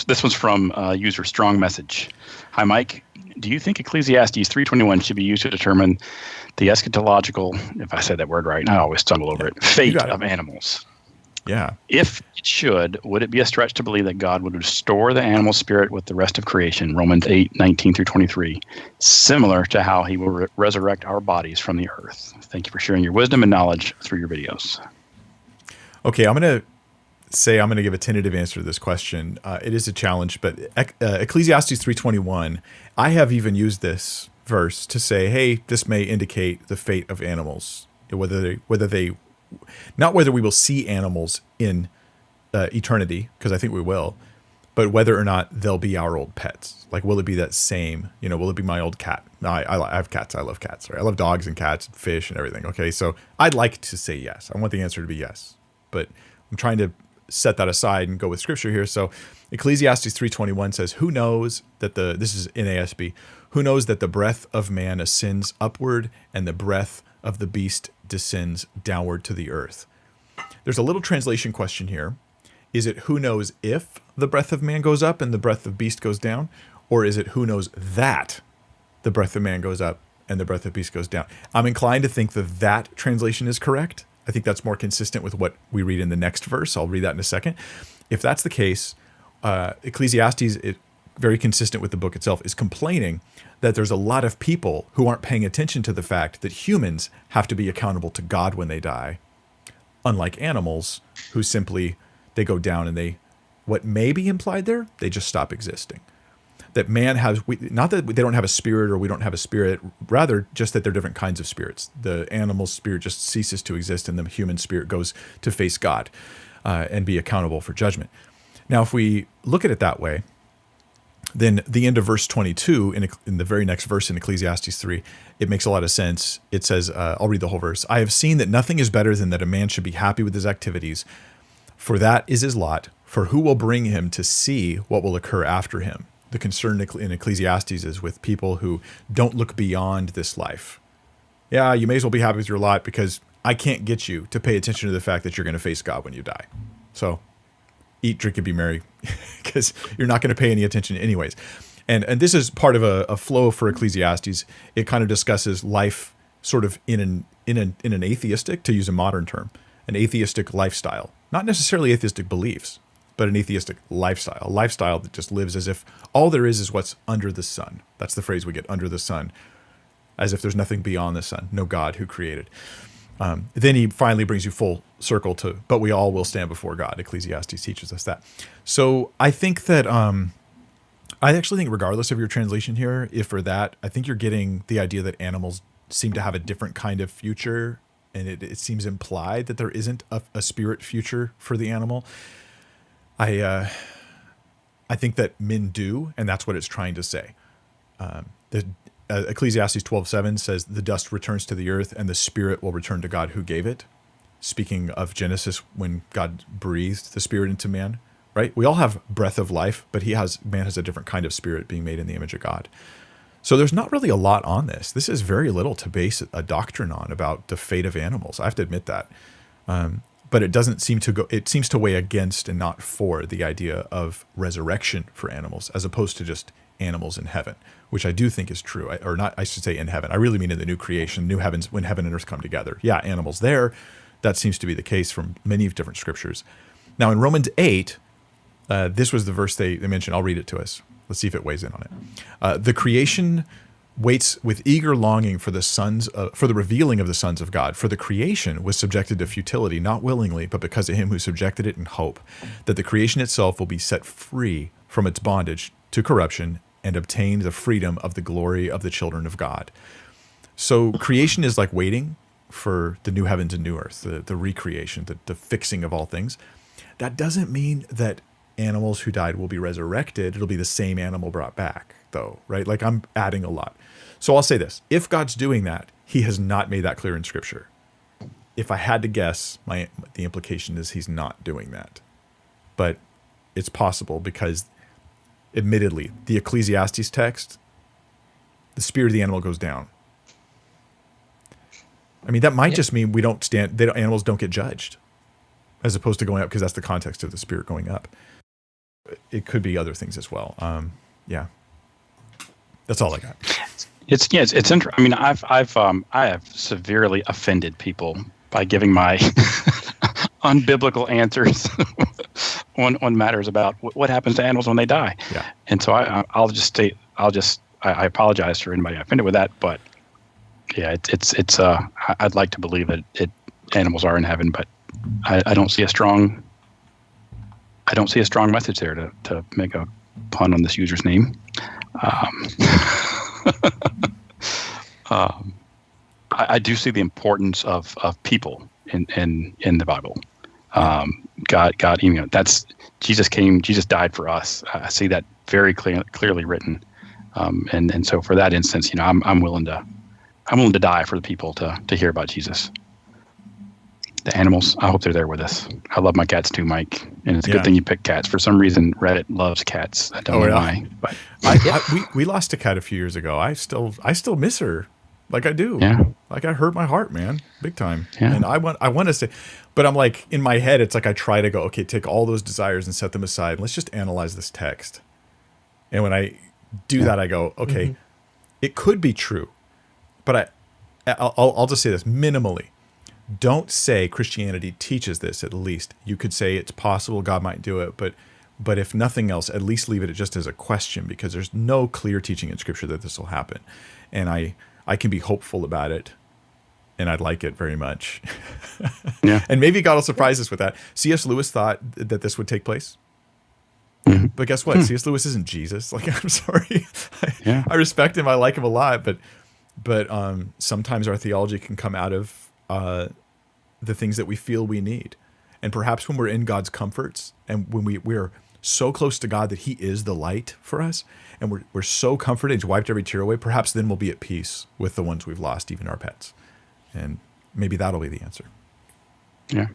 This one's from user Strong Message. Hi, Mike. Do you think Ecclesiastes 3:21 should be used to determine the eschatological, if I said that word right, I always stumble over it, fate of animals? Yeah. If it should, would it be a stretch to believe that God would restore the animal spirit with the rest of creation, Romans 8:19-23, similar to how he will resurrect our bodies from the earth? Thank you for sharing your wisdom and knowledge through your videos. Okay, I'm going to give a tentative answer to this question. It is a challenge, but Ecclesiastes 3:21, I have even used this verse to say, hey, this may indicate the fate of animals, whether we will see animals in eternity, because I think we will, but whether or not they'll be our old pets. Like, will it be that same, will it be my old cat? I have cats. I love cats. Right? I love dogs and cats, and fish and everything. Okay, so I'd like to say yes. I want the answer to be yes, but I'm trying to set that aside and go with scripture here. So Ecclesiastes 3:21 says, who knows that this is NASB, who knows that the breath of man ascends upward and the breath of the beast descends downward to the earth. There's a little translation question here. Is it who knows if the breath of man goes up and the breath of beast goes down? Or is it who knows that the breath of man goes up and the breath of beast goes down? I'm inclined to think that translation is correct. I think that's more consistent with what we read in the next verse. I'll read that in a second. If that's the case, Ecclesiastes, very consistent with the book itself, is complaining that there's a lot of people who aren't paying attention to the fact that humans have to be accountable to God when they die, unlike animals who simply, they go down and what may be implied there, they just stop existing. That man has, not that they don't have a spirit or we don't have a spirit, rather just that they're different kinds of spirits. The animal spirit just ceases to exist and the human spirit goes to face God and be accountable for judgment. Now, if we look at it that way, then the end of verse 22 in the very next verse in Ecclesiastes 3, it makes a lot of sense. It says, I'll read the whole verse. I have seen that nothing is better than that a man should be happy with his activities, for that is his lot, for who will bring him to see what will occur after him? The concern in Ecclesiastes is with people who don't look beyond this life. Yeah, you may as well be happy with your lot because I can't get you to pay attention to the fact that you're going to face God when you die. So eat, drink, and be merry because you're not going to pay any attention anyways. And this is part of a flow for Ecclesiastes. It kind of discusses life sort of in an atheistic, to use a modern term, an atheistic lifestyle. Not necessarily atheistic beliefs, but an atheistic lifestyle, a lifestyle that just lives as if all there is what's under the sun. That's the phrase we get, under the sun, as if there's nothing beyond the sun, no God who created. Then he finally brings you full circle to, but we all will stand before God. Ecclesiastes teaches us that. So I think that, I actually think regardless of your translation here, if or that, I think you're getting the idea that animals seem to have a different kind of future, and it seems implied that there isn't a spirit future for the animal. I think that men do, and that's what it's trying to say. Ecclesiastes 12:7 says, the dust returns to the earth and the spirit will return to God who gave it. Speaking of Genesis, when God breathed the spirit into man, right? We all have breath of life, but man has a different kind of spirit being made in the image of God. So there's not really a lot on this. This is very little to base a doctrine on about the fate of animals. I have to admit that. But it doesn't seem to go, it seems to weigh against and not for the idea of resurrection for animals, as opposed to just animals in heaven, which I do think is true. I should say in heaven. I really mean in the new creation, new heavens, when heaven and earth come together. Yeah, animals there. That seems to be the case from many different scriptures. Now in Romans 8, this was the verse they mentioned. I'll read it to us. Let's see if it weighs in on it. The creation waits with eager longing for the revealing of the sons of God. For the creation was subjected to futility, not willingly, but because of him who subjected it in hope, that the creation itself will be set free from its bondage to corruption and obtain the freedom of the glory of the children of God. So creation is like waiting for the new heavens and new earth, the recreation, the fixing of all things. That doesn't mean that animals who died will be resurrected. It'll be the same animal brought back, though, right? Like, I'm adding a lot. So I'll say this. If God's doing that, he has not made that clear in Scripture. If I had to guess, the implication is he's not doing that. But it's possible because, admittedly, the Ecclesiastes text, the spirit of the animal goes down. I mean, that might just mean animals don't get judged, as opposed to going up, because that's the context of the spirit going up. it could be other things as well. Yeah, that's all I got. It's interesting. I mean, I have severely offended people by giving my unbiblical answers on matters about what happens to animals when they die. Yeah. And so I'll just state, I apologize for anybody offended with that, but yeah, I'd like to believe that animals are in heaven, but I don't see a strong message there to make a pun on this user's name. I do see the importance of people in the Bible. God, that's Jesus came. Jesus died for us. I see that very clearly written. And so for that instance, I'm willing to die for the people to hear about Jesus. The animals, I hope they're there with us. I love my cats too, Mike, and it's a good thing you pick cats. For some reason, Reddit loves cats. I don't know why, but we lost a cat a few years ago. I still miss her, like I do. Yeah, like I hurt my heart, man, big time. Yeah. And I want to say, but I'm like in my head, it's like I try to go, okay, take all those desires and set them aside. Let's just analyze this text. And when I do that, I go, okay, it could be true, but I'll just say this minimally. Don't say Christianity teaches this. At least you could say it's possible God might do it, but if nothing else, at least leave it just as a question, because there's no clear teaching in Scripture that this will happen, and I can be hopeful about it, and I'd like it very much. Yeah. And maybe God will surprise us with that. C.S. Lewis thought that this would take place. Mm-hmm. But guess what? C.S. Lewis isn't Jesus. Like, I'm sorry. I respect him. I like him a lot, but sometimes our theology can come out of the things that we feel we need. And perhaps when we're in God's comforts and when we're so close to God that he is the light for us, and we're so comforted, he's wiped every tear away, perhaps then we'll be at peace with the ones we've lost, even our pets. And maybe that'll be the answer. Yeah.